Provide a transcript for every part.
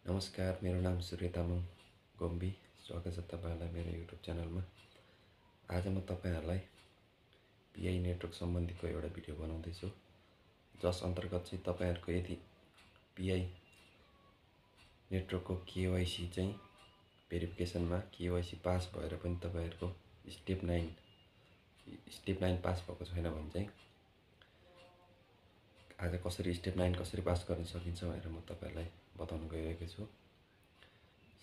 नमस्कार, मेरो नाम सूर्य तामाङ गम्बी। स्वागत छ तपाईँहरूलाई मेरो युट्युब च्यानलमा। आज म तपाईँहरूलाई पिआई नेटवर्क सम्बन्धीको एउटा भिडियो बनाउँदैछु, जस अन्तर्गत चाहिँ तपाईँहरूको यदि पिआई नेटवर्कको केवाइसी चाहिँ भेरिफिकेसनमा केवाइसी पास भएर पनि तपाईँहरूको स्टेप 9 पास भएको छैन भने चाहिँ आज कसरी स्टेप 9 कसरी पास गर्न सकिन्छ भनेर म तपाईँहरूलाई बताउन गइरहेको छु।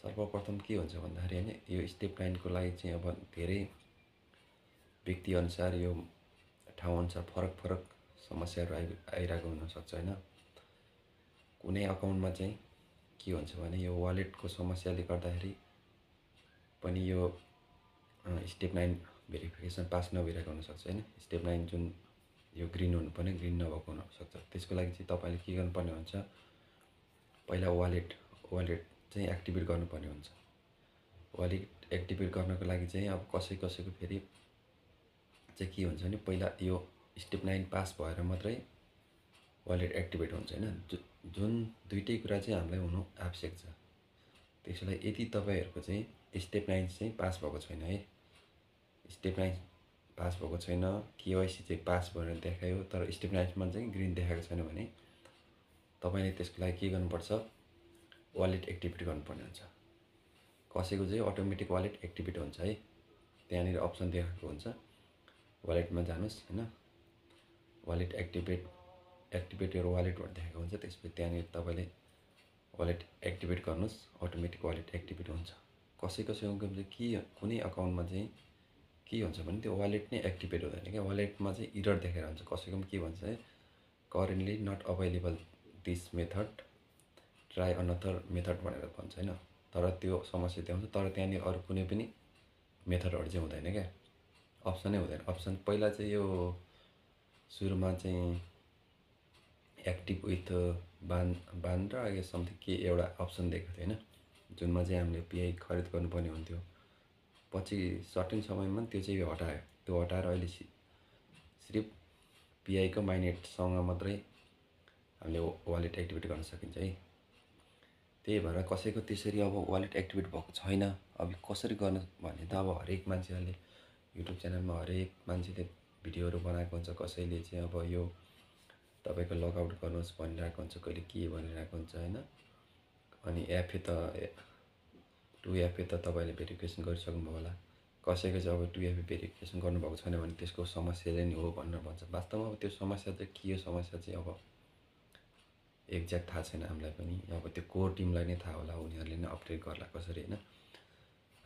सर्वप्रथम के हुन्छ भन्दाखेरि हैन, यो स्टेप 9 को लागि चाहिँ अब धेरै व्यक्ति अनुसार यो ठाउँ अनुसार फरक समस्याहरू आइरहेको हुन सक्छ हैन। कुनै अकाउन्टमा चाहिँ के हुन्छ भने यो वालेटको समस्याले गर्दाखेरि पनि यो स्टेप 9 भेरिफिकेसन पास नभइरहेको हुन सक्छ हैन। स्टेप 9 जुन यो ग्रीन हुनुपर्ने ग्रीन नभएको हुन सक्छ। त्यसको लागि चाहिँ तपाईले के गर्नुपर्ने हुन्छ, पहिला वालेट चाहिँ एक्टिभेट गर्नुपर्ने हुन्छ। वालेट एक्टिभेट गर्नको लागि चाहिँ अब कसैको फेरि चाहिँ के हुन्छ भने पहिला यो स्टेप 9 पास भएर मात्रै वालेट एक्टिभेट हुन्छ हैन। जुन दुईटै कुरा चाहिँ हामीलाई हुनु आवश्यक छ। त्यसैले यदि तपाईहरुको चाहिँ स्टेप 9 चाहिँ पास भएको छैन है, स्टेप 9 पास भएको छैन, केवाइसी चाहिँ पास भनेर देखायो तर स्टेप 9 मा चाहिँ ग्रीन देखाएको छैन भने तपाईले त्यसको लागि के गर्नुपर्छ, वालेट एक्टिभेट गर्नुपर्ने हुन्छ। कसैको चाहिँ अटोमेटिक वालेट एक्टिभेट हुन्छ है, त्यहाँनिर अप्सन देखाएको हुन्छ, वालेटमा जानुस् हैन, वालेट एक्टिभेट योर वालेट भनेर देखाएको हुन्छ। त्यसपछि त्यहाँनिर तपाईले वालेट एक्टिभेट गर्नुस्, अटोमेटिक वालेट एक्टिभेट हुन्छ। कसैको चाहिँ के कुनै अकाउन्टमा चाहिँ के हुन्छ भने त्यो वालेट नै एक्टिभेट हुँदैन क्या, वालेटमा चाहिँ एरर देखाएर हुन्छ। कसैको के भन्छ है, currently not available this method, try another method भनेर भन्छ हैन। तर त्यो समस्या देखाउँछ, तर त्यहाँनिर अरु कुनै पनि मेथडहरु चाहिँ हुँदैन क्या, अप्सनै हुँदैन। अप्सन पहिला चाहिँ यो सुरुमा चाहिँ एक्टिभ विथ बान र आगे समथिङ के एउटा अप्सन दिएको थियो हैन, जुनमा चाहिँ हामीले पिआई खरिद गर्नुपर्ने हुन्थ्यो। पछि सर्टेन समयमा त्यो चाहिँ हटायो। त्यो हटाएर अहिले सिर्फ पिआई को माइनेटसँग मात्रै हामीले वालेट एक्टिभेट गर्न सकिन्छ है। त्यही भएर कसैको त्यसरी अब वालेट एक्टिभेट भएको छैन, अब कसरी गर्ने भन्ने त अब हरेक मान्छेले युट्युब च्यानलमा हरेक मान्छेले भिडियोहरु बनाएको हुन्छ। कसैले चाहिँ अब यो तपाईको लगआउट गर्नुस् भनिरहेको हुन्छ, कहिले के भनिरहेको हुन्छ हैन। अनि एफए त 2FA त तपाईले भेरिफिकेसन गरिसक्नुभयो होला। कसैको चाहिँ अब 2FA भेरिफिकेसन गर्नुभएको छैन भने त्यसको समस्याले नि हो भनेर भन्छ। वास्तवमा अब त्यो समस्या चाहिँ के हो, समस्या चाहिँ अब एक्ज्याक्ट थाहा छैन हामीलाई पनि। अब त्यो कोर टिमलाई नै थाहा होला, उनीहरूले नै अपडेट गर्ला कसरी हैन।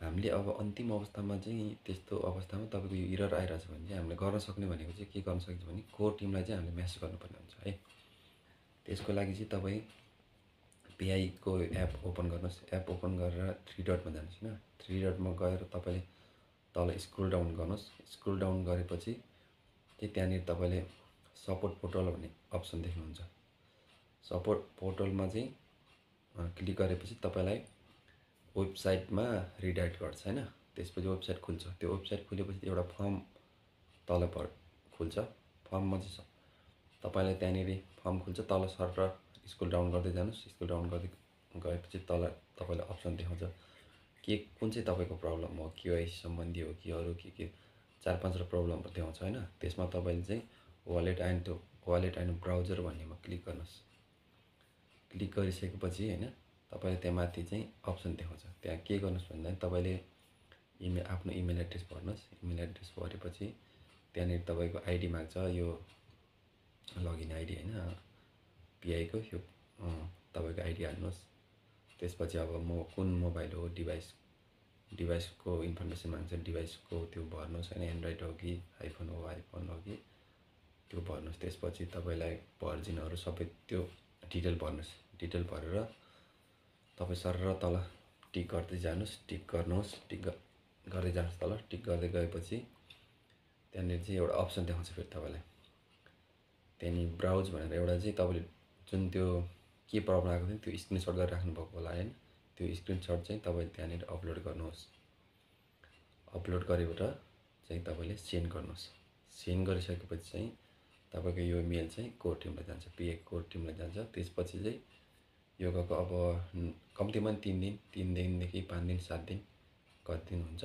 हामीले अब अन्तिम अवस्थामा चाहिँ त्यस्तो अवस्थामा तपाईको यो एरर आइरहेछ भने चाहिँ हामीले गर्न सक्ने भनेको चाहिँ के गर्न सकिन्छ भने कोर टिमलाई चाहिँ हामीले मेसेज गर्नुपर्ने हुन्छ है। त्यसको लागि चाहिँ तपाई पिआई को एप ओपन गर्नुस्। एप ओपन गरेर 3 डटमा जानुस् हैन। 3 डटमा गएर तपाईले तल स्क्रोल डाउन गर्नुस्। स्क्रोल डाउन गरेपछि चाहिँ त्यहाँनिर तपाईले सपोर्ट पोर्टल भन्ने अप्सन देख्नुहुन्छ। सपोर्ट पोर्टलमा चाहिँ क्लिक गरेपछि तपाईलाई वेबसाइटमा रिडाइरेक्ट गर्छ हैन। त्यसपछि वेबसाइट खुल्छ। त्यो वेबसाइट खुलेपछि एउटा फर्म तल खुल्छ। फर्ममा चाहिँ तपाईलाई त्यहाँनिर फर्म खुल्छ, तल सर स्क्रोल डाउन गर्दै जानुस्। स्क्रोल डाउन गर्दै गएपछि तल तपाईलाई अप्सन देखाउँछ के कुन चाहिँ तपाईको प्रब्लम हो, केवाइसी सम्बन्धी हो कि अरु के 4-5 प्रब्लमहरु देखाउँछ हैन। त्यसमा तपाईले चाहिँ वालेट एन्ड ब्राउजर भन्नेमा क्लिक गर्नुस्। क्लिक गरिसकेपछि हैन, तपाईले त्यहाँ माथि चाहिँ अप्सन देखाउँछ। त्यहाँ के गर्नुस् भन्दा तपाईले आफ्नो इमेल एड्रेस भर्नुस्। इमेल एड्रेस भरेपछि त्यहाँनिर तपाईको आइडी माग्छ, यो लगइन आइडी हैन, पिआई को यो तपाईको आइडी हाल्नुस्। त्यसपछि अब म कुन मोबाइल हो, डिभाइसको इन्फर्मेसन माग्छ, डिभाइसको त्यो भर्नुस् हैन। एन्ड्रोइड हो कि आइफोन हो कि त्यो भर्नुस्। त्यसपछि तपाईलाई भर्जिनहरु सबै त्यो डिटेल भर्नुस्। डिटेल भरेर तपाई सरर तल टिक गर्दै जानुस्। टिक गर्नुस्, टिक गर्दै जानुस् तल। टिक गर्दै गएपछि त्यहाँनिर चाहिँ एउटा अप्सन देखाउँछ फेरि तपाईलाई। त्यहाँनि ब्राउज भनेर एउटा चाहिँ तपाईले जुन त्यो के प्रब्लम आएको थियो त्यो स्क्रिनशट गरेर राख्नु भएको होला हैन। त्यो स्क्रिनशट चाहिँ तपाईले त्यहाँनिर अपलोड गर्नुहोस्। अपलोड गरेबाट चाहिँ तपाईले सेन्ड गर्नुहोस्। सेन्ड गरिसकेपछि चाहिँ तपाईको यो मेल चाहिँ कोर टिमलाई जान्छ, पिआई कोर टिमलाई जान्छ। त्यसपछि चाहिँ योगाको अब कम्तीमा 3 दिन 3 दिनदेखि 5 दिन 7 दिन कति दिन हुन्छ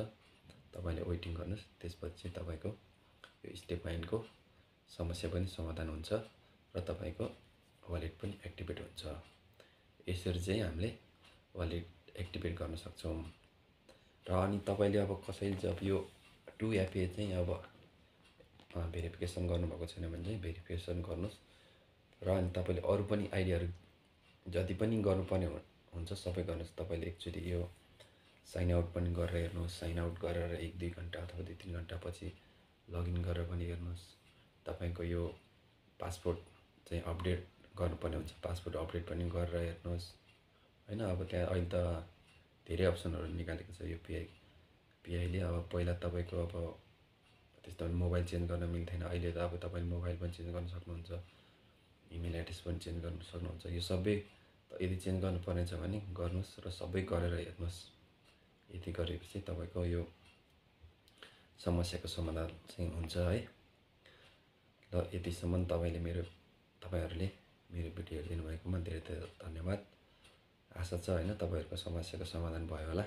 तपाईँले वेटिङ गर्नुहोस्। त्यसपछि चाहिँ तपाईँको यो स्टेप 9 को समस्या पनि समाधान हुन्छ र तपाईँको वालेट पनि एक्टिभेट हुन्छ। यसरी चाहिँ हामीले वालेट एक्टिभेट गर्न सक्छौँ। र अनि तपाईँले अब कसैले जब यो 2FA चाहिँ अब भेरिफिकेसन गर्नुभएको छैन भने चाहिँ भेरिफिकेसन गर्नुहोस्। र अनि तपाईँले अरू पनि आइडियाहरू जति पनि गर्नुपर्ने हुन्छ सबै गर्नुहोस्। तपाईँले एकचोटि यो साइन आउट पनि गरेर हेर्नुहोस्। साइन आउट गरेर 1-2 घन्टा अथवा 2-3 घन्टा पछि लगइन गरेर पनि हेर्नुहोस्। तपाईँको यो पासपोर्ट चाहिँ अपडेट गर्नुपर्ने हुन्छ, पासपोर्ट अपडेट पनि गरेर हेर्नुहोस् हैन। अब त्यहाँ अहिले त धेरै अप्सनहरू निकालेको छ यो पिआईले। अब पहिला तपाईँको अब त्यस्तो मोबाइल चेन्ज गर्न मिल्थेन, अहिले त अब तपाईँले मोबाइल पनि चेन्ज गर्न सक्नुहुन्छ, इमेल एड्रेस पनि चेन्ज गर्न सक्नुहुन्छ। यो सबै यदि चेन्ज गर्नुपर्ने छ भने गर्नुहोस् र सबै गरेर हेर्नुहोस्। यति गरेपछि तपाईँको यो समस्याको समाधान चाहिँ हुन्छ है। र यतिसम्म तपाईँहरूले मेरो भिडियो हेरिदिनु भएकोमा धेरै धेरै धन्यवाद। आशा छ हैन तपाईँहरूको समस्याको समाधान भयो होला।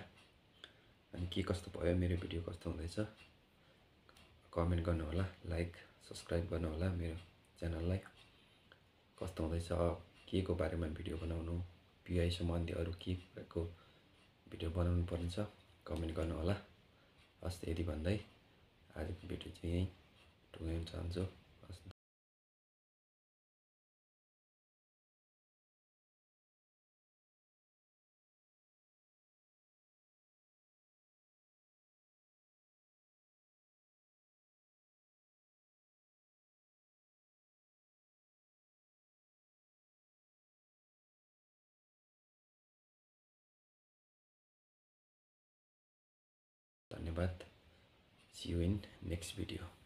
अनि के कस्तो भयो, मेरो भिडियो कस्तो हुँदैछ कमेन्ट गर्नु होला, लाइक सब्स्क्राइब गर्नु होला मेरो च्यानललाई। कस्तो हुँदैछ, के को बारेमा भिडियो बनाउनु, पिआई सम्बन्धी अरू के को भिडियो बनाउनु पर्ने छ कमेन्ट गर्नु होला। हस्, यति भन्दै आजको भिडियो चाहिँ यहीँ टुङ्ग्याउन चाहन्छु। हस्। धन्यवाद। See you in next video.